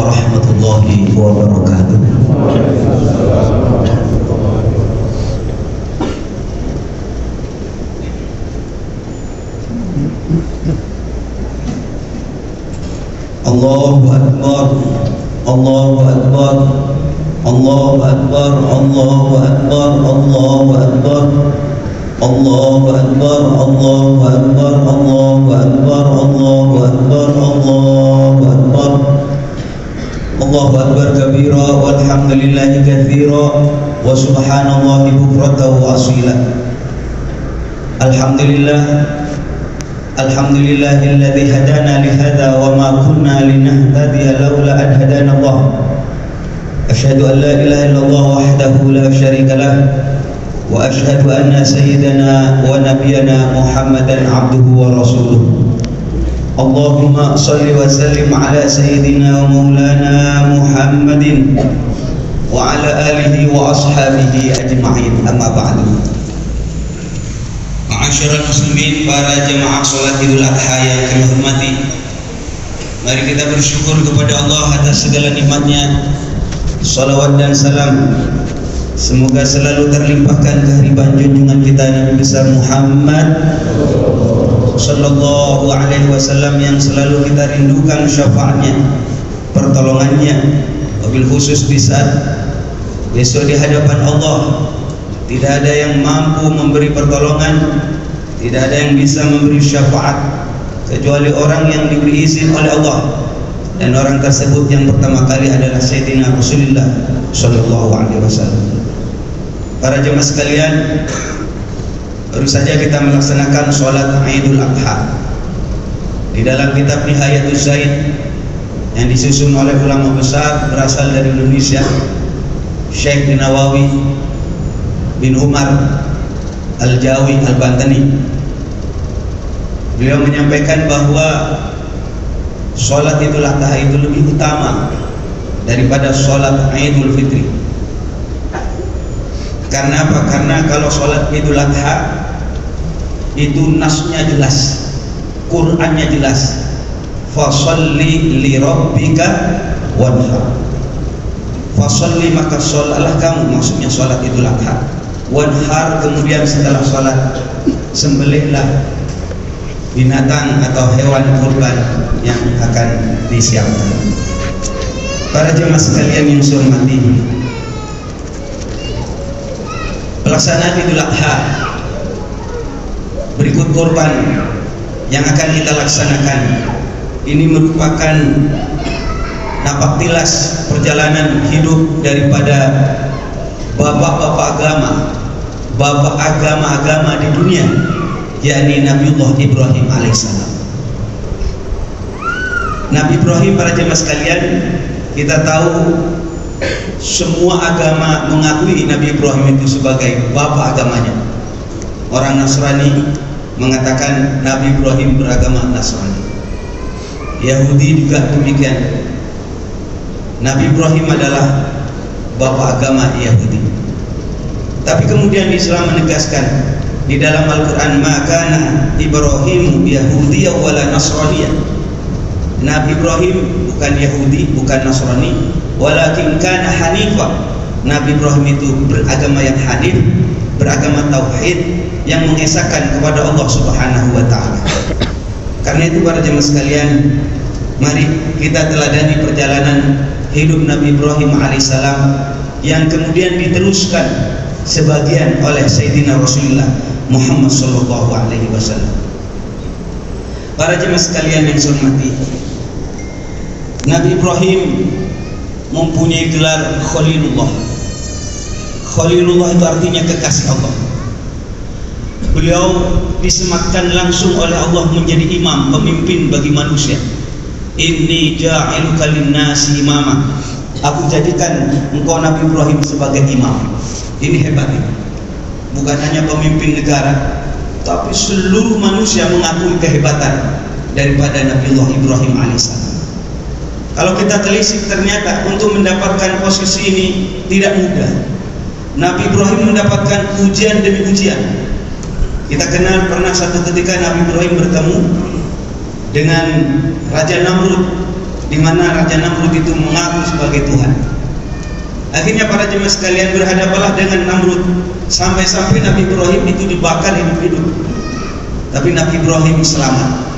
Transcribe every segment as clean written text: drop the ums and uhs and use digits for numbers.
warahmatullahi wabarakatuh. Allahu Akbar, Allahu Akbar, Allahu Akbar, Allahu Akbar, Allahu Akbar, Allahu Akbar, Allahu Akbar, Allahu Akbar, Allahu Akbar, Allahu Akbar, Allahu Akbar kabira, walhamdulillahi katsira, wa subhanallahi bukratan wa asila. Alhamdulillah, alhamdulillahilladzi hadana li hadza wa ma kunna linahtadiya laula an hadana Allah. Asyhadu an la ilaha illallah wahdahu la syarika lah wa asyhadu anna sayyidana wa nabiyyana Muhammadan abduhu wa rasuluh. Allahumma shalli wa sallim ala sayyidina wa maulana Muhammadin wa ala alihi wa ashabihi ajma'in. Amma ba'du. Ma'asyiral muslimin, para jemaah salat Idul Adha yang kami hormati, mari kita bersyukur kepada Allah atas segala nikmatnya. Salawat dan salam semoga selalu terlimpahkan kehadiran junjungan kita Nabi besar Muhammad sallallahu alaihi wasallam yang selalu kita rindukan syafaatnya, pertolongannya, wabil khusus di saat besok di hadapan Allah tidak ada yang mampu memberi pertolongan, tidak ada yang bisa memberi syafaat kecuali orang yang diberi izin oleh Allah, dan orang tersebut yang pertama kali adalah Sayyidina Rasulullah sallallahu alaihi wasallam. Para jemaah sekalian, baru saja kita melaksanakan sholat Idul Adha di dalam kitab Nihayatus Zaid yang disusun oleh ulama besar berasal dari Indonesia, Syekh Nawawi bin Umar Al-Jawi Al-Bantani. Beliau menyampaikan bahwa sholat Idul Adha itu lebih utama daripada sholat Idul Fitri. Karena apa? Karena kalau sholat Idul Adha itu nasnya jelas, Qur'annya jelas, fasalli li rabbika wanhar. Fasalli, maka sholatlah kamu, maksudnya sholat Idul Adha. Wanhar, kemudian setelah sholat sembelihlah binatang atau hewan kurban yang akan disiapkan. Para jemaah sekalian yang saya hormati, pelaksanaan Idul Adha berikut kurban yang akan kita laksanakan ini merupakan napak tilas perjalanan hidup daripada bapak-bapak agama, bapak agama-agama di dunia, yakni Nabiullah Ibrahim alaihissalam. Nabi Ibrahim, para jemaah sekalian, kita tahu semua agama mengakui Nabi Ibrahim itu sebagai bapak agamanya. Orang Nasrani mengatakan Nabi Ibrahim beragama Nasrani, Yahudi juga demikian. Nabi Ibrahim adalah bapak agama Yahudi. Tapi kemudian Islam menegaskan di dalam Al-Quran, makana Ibrahim Yahudiyya wala Nasraniyya. Nabi Ibrahim bukan Yahudi, bukan Nasrani, walakin kana hanifah. Nabi Ibrahim itu beragama yang hanif, beragama tauhid, yang mengesahkan kepada Allah Subhanahu wa taala. Karena itu para jemaah sekalian, mari kita teladani perjalanan hidup Nabi Ibrahim alaihissalam yang kemudian diteruskan sebagian oleh Sayyidina Rasulullah Muhammad sallallahu alaihi wasallam. Para jemaah sekalian yang saya hormati, Nabi Ibrahim mempunyai gelar Khalilullah. Khalilullah itu artinya kekasih Allah. Beliau disematkan langsung oleh Allah menjadi imam, pemimpin bagi manusia. Inni ja'iluka linnasi imama. Aku jadikan engkau Nabi Ibrahim sebagai imam. Ini hebat ini. Bukan hanya pemimpin negara, tapi seluruh manusia mengakui kehebatan daripada Nabiullah Ibrahim alaihissalam. Kalau kita telisik, ternyata untuk mendapatkan posisi ini tidak mudah. Nabi Ibrahim mendapatkan ujian demi ujian. Kita kenal pernah satu ketika Nabi Ibrahim bertemu dengan Raja Namrud di mana Raja Namrud itu mengaku sebagai Tuhan. Akhirnya para jemaah sekalian, berhadapanlah dengan Namrud sampai-sampai Nabi Ibrahim itu dibakar hidup-hidup. Tapi Nabi Ibrahim selamat.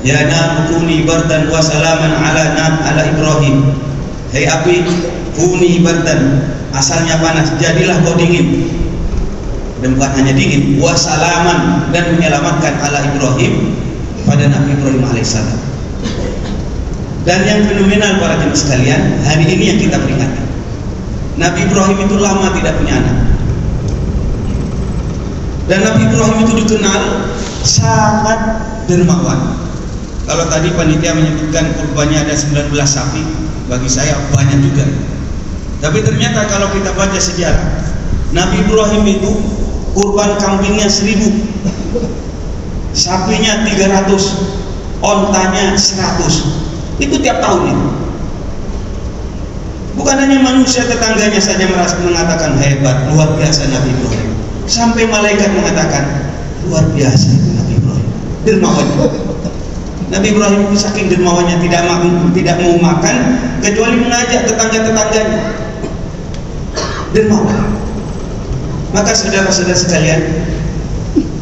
Ya nar kuni bardan wa salaman ala Ibrahim. Hei api, kuni bardan, asalnya panas, jadilah kau dingin. Dan bukan hanya dingin, wa salaman, dan menyelamatkan ala Ibrahim pada Nabi Ibrahim alaihissalam. Dan yang fenomenal para jemaah sekalian, hari ini yang kita peringati, Nabi Ibrahim itu lama tidak punya anak. Dan Nabi Ibrahim itu dikenal sangat dermawan. Kalau tadi panitia menyebutkan kurbannya ada 19 sapi, bagi saya banyak juga. Tapi ternyata kalau kita baca sejarah, Nabi Ibrahim itu kurban kambingnya 1000, sapinya 300, ontanya 100. Itu tiap tahun itu. Bukan hanya manusia tetangganya saja merasa mengatakan hebat, luar biasa Nabi Ibrahim. Sampai malaikat mengatakan luar biasa itu Nabi Ibrahim. Dermawan. Nabi Ibrahim itu saking dermawannya tidak mau makan kecuali mengajak tetangga-tetangganya. Dermawan. Maka saudara-saudara sekalian,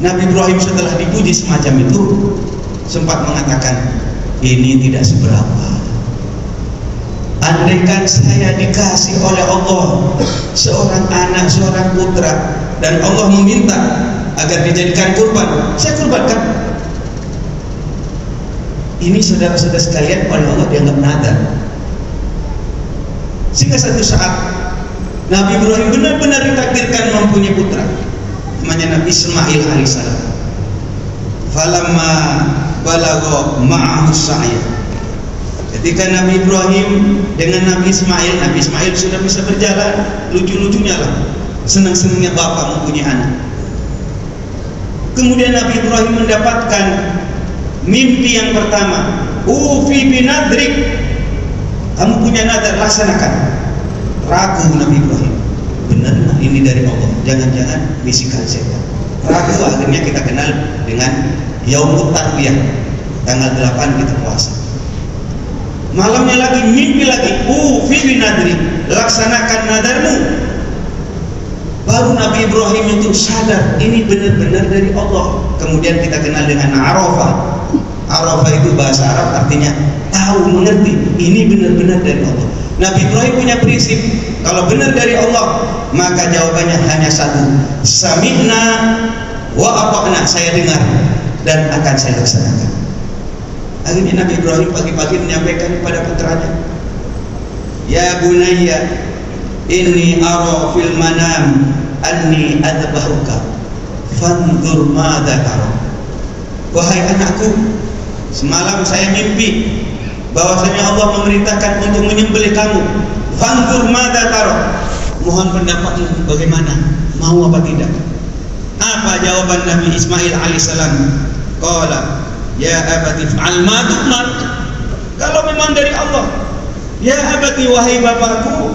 Nabi Ibrahim setelah dipuji semacam itu sempat mengatakan, ini tidak seberapa. Andaikan saya dikasih oleh Allah seorang anak, seorang putra, dan Allah meminta agar dijadikan kurban, saya kurbankan. Ini saudara-saudara sekalian oleh Allah dianggap nadar. Sehingga satu saat Nabi Ibrahim benar-benar ditakdirkan mempunyai putra, namanya Nabi Ismail alaihissalam. Falamma balagha ma'ahu sa'ya. Ketika Nabi Ibrahim dengan Nabi Ismail sudah bisa berjalan, lucu-lucunya lah, senang-senangnya bapak mempunyai anak. Kemudian Nabi Ibrahim mendapatkan mimpi yang pertama, ufi binadrik, kamu punya nadar, laksanakan. Ragu Nabi Ibrahim, benar ini dari Allah, jangan-jangan bisikan setan. Ragu, akhirnya kita kenal dengan Yaumut Tarwiyah, tanggal 8 kita puasa. Malamnya lagi mimpi lagi, ufi binadrik, laksanakan nadarmu. Baru Nabi Ibrahim itu sadar ini benar-benar dari Allah. Kemudian kita kenal dengan Arafah. Arafah itu bahasa Arab artinya tahu, mengerti, ini benar-benar dari Allah. Nabi Ibrahim punya prinsip, kalau benar dari Allah maka jawabannya hanya satu, sami'na wa ata'na, saya dengar dan akan saya laksanakan. Akhirnya Nabi Ibrahim pagi-pagi menyampaikan kepada putranya, ya bunayya inni ara fil manam anni adbahuka fanzur madza tara. Wahai anakku, semalam saya mimpi bahwasanya Allah memerintahkan untuk menyembelih kamu. Fanzur madza tara. Mohon pendapatmu bagaimana? Mau apa tidak? Apa jawaban Nabi Ismail alaihissalam? Qala ya abati fa'al ma tu'mar. Kalau memang dari Allah, ya abati, wahai bapakku,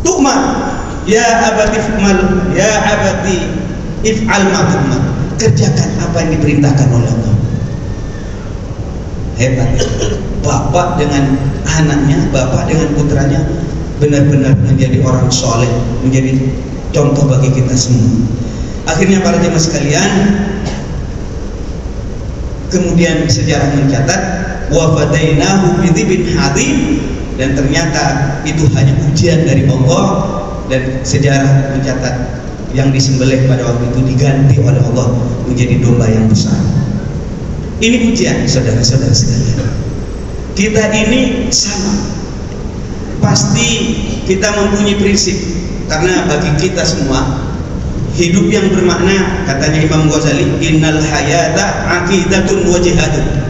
tu'mar. Ya abati fa'al, ya abati if'al ma tu'mar. Kerjakan apa yang diperintahkan oleh Allah. Hebat. Bapak dengan anaknya, bapak dengan putranya benar-benar menjadi orang soleh, menjadi contoh bagi kita semua. Akhirnya para jemaah sekalian, kemudian sejarah mencatat wa fadainahu bidzibin hadzim, dan ternyata itu hanya ujian dari Allah, dan sejarah mencatat yang disembelih pada waktu itu diganti oleh Allah menjadi domba yang besar. Ini ujian saudara-saudara sekalian. Kita ini sama, pasti kita mempunyai prinsip, karena bagi kita semua hidup yang bermakna, katanya Imam Ghazali, innal hayata aqidatun wa jihadun.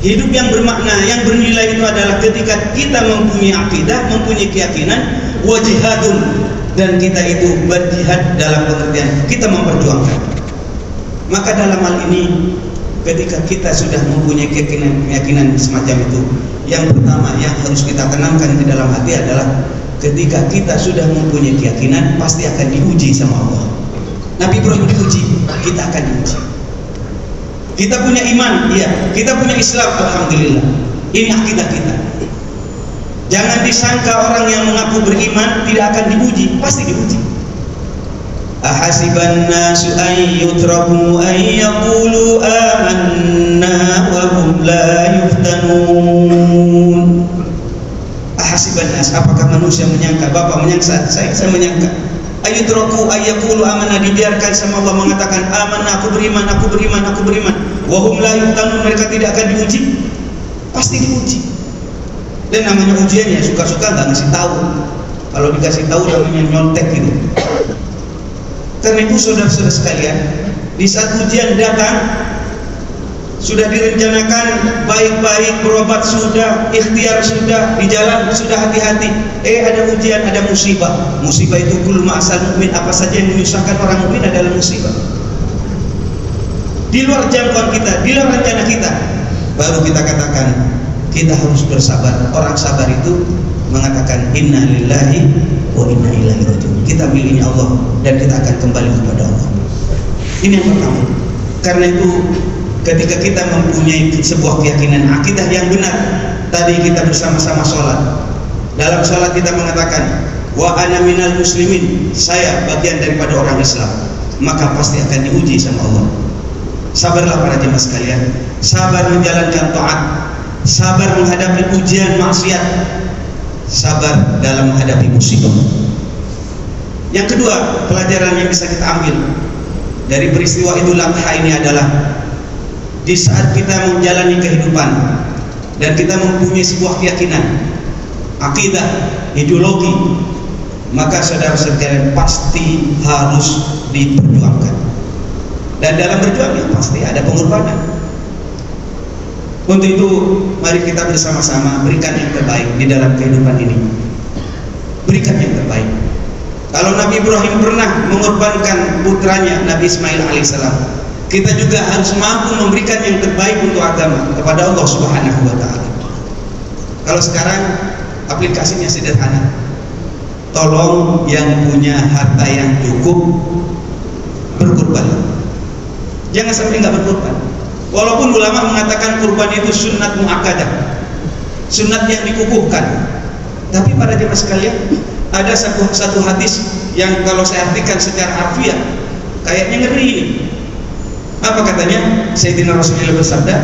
Hidup yang bermakna, yang bernilai itu adalah ketika kita mempunyai akidah, mempunyai keyakinan, wa jihadun, dan kita itu berjihad dalam pengertian kita memperjuangkan. Maka dalam hal ini, ketika kita sudah mempunyai keyakinan semacam itu, yang pertama yang harus kita tanamkan di dalam hati adalah ketika kita sudah mempunyai keyakinan, pasti akan diuji sama Allah. Nabi Ibrahim diuji, kita akan diuji. Kita punya iman, iya. Kita punya Islam, alhamdulillah. Ini akidah kita. Jangan disangka orang yang mengaku beriman tidak akan diuji, pasti diuji. Ahasiban nasu an yutraku an yaqulu amanna wa hum la yuftanun. Ahasiban nas, apakah manusia menyangka, Bapak menyangka, saya menyangka, ayutraku an yaqulu amanna, dibiarkan sama Allah mengatakan amanna, aku beriman, aku beriman, aku beriman, wa hum la yuftanun, mereka tidak akan diuji? Pasti diuji. Dan namanya ujian ya suka-suka nggak ngasih tahu. Kalau dikasih tahu namanya nyontek gitu. Karena itu saudara-saudara sekalian, di saat ujian datang, sudah direncanakan baik-baik, berobat sudah, ikhtiar sudah, di jalan sudah hati-hati. Ada ujian, ada musibah. Musibah itu kullu ma'asal mukmin, apa saja yang menyusahkan orang mukmin adalah musibah. Di luar jangkauan kita, di luar rencana kita, baru kita katakan kita harus bersabar. Orang sabar itu mengatakan inna lillahi wa inna ilaihi raji'un. Kita miliknya Allah dan kita akan kembali kepada Allah. Ini yang pertama. Karena itu ketika kita mempunyai sebuah keyakinan akidah yang benar, tadi kita bersama-sama sholat. Dalam sholat kita mengatakan wa ana minal muslimin, saya bagian daripada orang Islam, maka pasti akan diuji sama Allah. Sabarlah para jemaah sekalian, sabar menjalankan taat, sabar menghadapi ujian maksiat, sabar dalam menghadapi musibah. Yang kedua, pelajaran yang bisa kita ambil dari peristiwa Idul Adha ini adalah di saat kita menjalani kehidupan dan kita mempunyai sebuah keyakinan, akidah, ideologi, maka saudara-saudara pasti harus diperjuangkan. Dan dalam berjuang pasti ada pengorbanan. Untuk itu mari kita bersama-sama berikan yang terbaik di dalam kehidupan ini. Berikan yang terbaik. Kalau Nabi Ibrahim pernah mengorbankan putranya Nabi Ismail alaihissalam, kita juga harus mampu memberikan yang terbaik untuk agama kepada Allah Subhanahu wa ta'ala. Kalau sekarang aplikasinya sederhana. Tolong yang punya harta yang cukup berkorban. Jangan sampai nggak berkorban. Walaupun ulama mengatakan kurban itu sunnat muakkadah, sunnat yang dikukuhkan, tapi para jemaah sekalian, ada satu hadis yang kalau saya artikan secara harfiah kayaknya ngeri ini. Apa katanya? Sayyidina Rasulullah bersabda,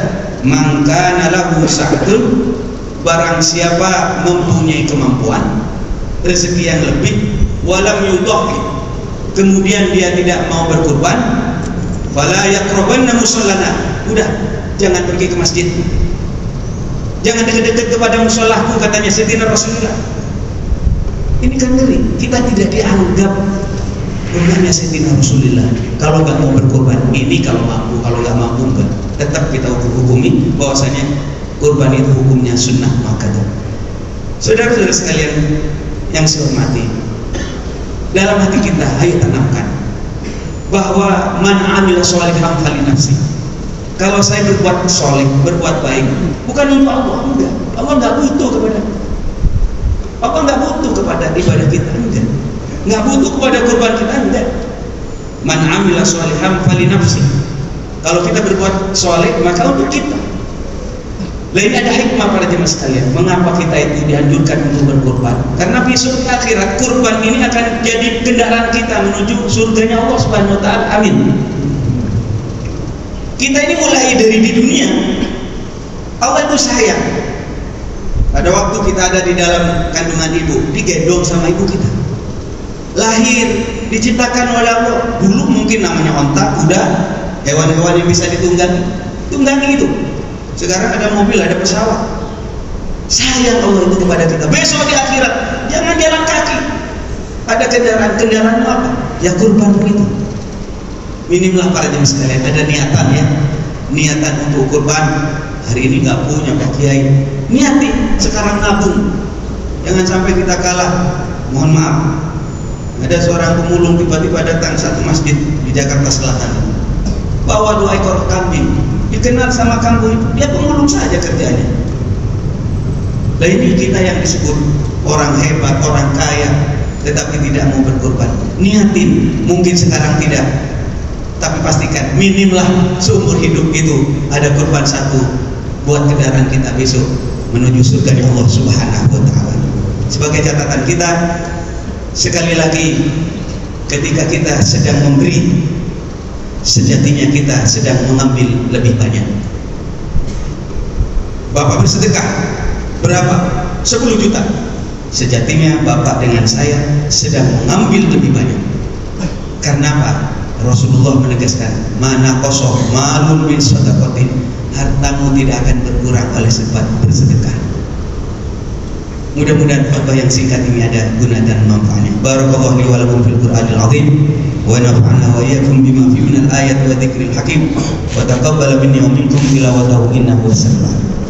"Man kana lahu sa'atun", barang siapa mempunyai kemampuan, rezeki yang lebih, walam yudhaqi, kemudian dia tidak mau berkurban, fala yaqrabanna musallana, udah jangan pergi ke masjid, jangan dekat-dekat kepada musolahu, katanya Sayyidina Rasulullah. Ini kan ngeri, kita tidak dianggap ummahnya Sayyidina Rasulullah. Kalau nggak mau berkorban, ini kalau mampu, kalau nggak mampu enggak. Tetap kita hukumi bahwasanya kurban itu hukumnya sunnah muakkadah. Saudara-saudara sekalian yang saya hormati, dalam hati kita ayo tanamkan bahwa man amila sholihan falinafsi. Kalau saya berbuat soleh, berbuat baik, bukan untuk Allah, enggak. Allah nggak butuh kepada, Allah nggak butuh kepada ibadah kita, nggak butuh kepada kurban kita, enggak. Man amila sholihan falinafsi. Kalau kita berbuat soleh, maka untuk kita. Lain ada hikmah para jemaah sekalian. Mengapa kita itu dianjurkan untuk berkorban? Karena besok di akhirat kurban ini akan jadi kendaraan kita menuju surganya Allah Subhanahu wa ta'ala. Amin. Kita ini mulai dari di dunia, Allah itu sayang. Pada waktu kita ada di dalam kandungan ibu, digendong sama ibu kita. Lahir, diciptakan oleh Allah. Dulu mungkin namanya onta, kuda, hewan-hewan yang bisa ditunggangi itu. Sekarang ada mobil, ada pesawat. Sayang Allah itu kepada kita. Besok di akhirat jangan jalan kaki. Ada kendaraan apa? Ya kurban itu. Minimlah para jemaah sekalian ada niatan ya. Niatan untuk kurban. Hari ini nggak punya Pak Kiai. Niati sekarang nabung. Jangan sampai kita kalah. Mohon maaf. Ada seorang pemulung tiba-tiba datang satu masjid di Jakarta Selatan. Bawa 2 ekor kambing. Dikenal sama kampung itu, dia pemulung saja kerjanya. Nah ini kita yang disebut orang hebat, orang kaya, tetapi tidak mau berkorban. Niatin, mungkin sekarang tidak, tapi pastikan minimlah seumur hidup itu ada korban satu buat kendaraan kita besok. menuju surga Allah Subhanahu wa taala. Sebagai catatan kita, sekali lagi, ketika kita sedang memberi, sejatinya kita sedang mengambil lebih banyak. Bapak bersedekah berapa? 10 juta. Sejatinya Bapak dengan saya sedang mengambil lebih banyak. Karena apa? Rasulullah menegaskan, mana kosong malun min sedekatin, hartamu tidak akan berkurang oleh sebab bersedekah. Mudah-mudahan khutbah yang singkat ini ada guna dan manfaatnya. Barakallahu li wa lakum fil Qur'anil azim wa nafa'ana wa iyyakum bima fihi minal ayati wa dzikril hakim wa taqabbala minni wa minkum tilawatahu innahu was-sami'ul 'alim.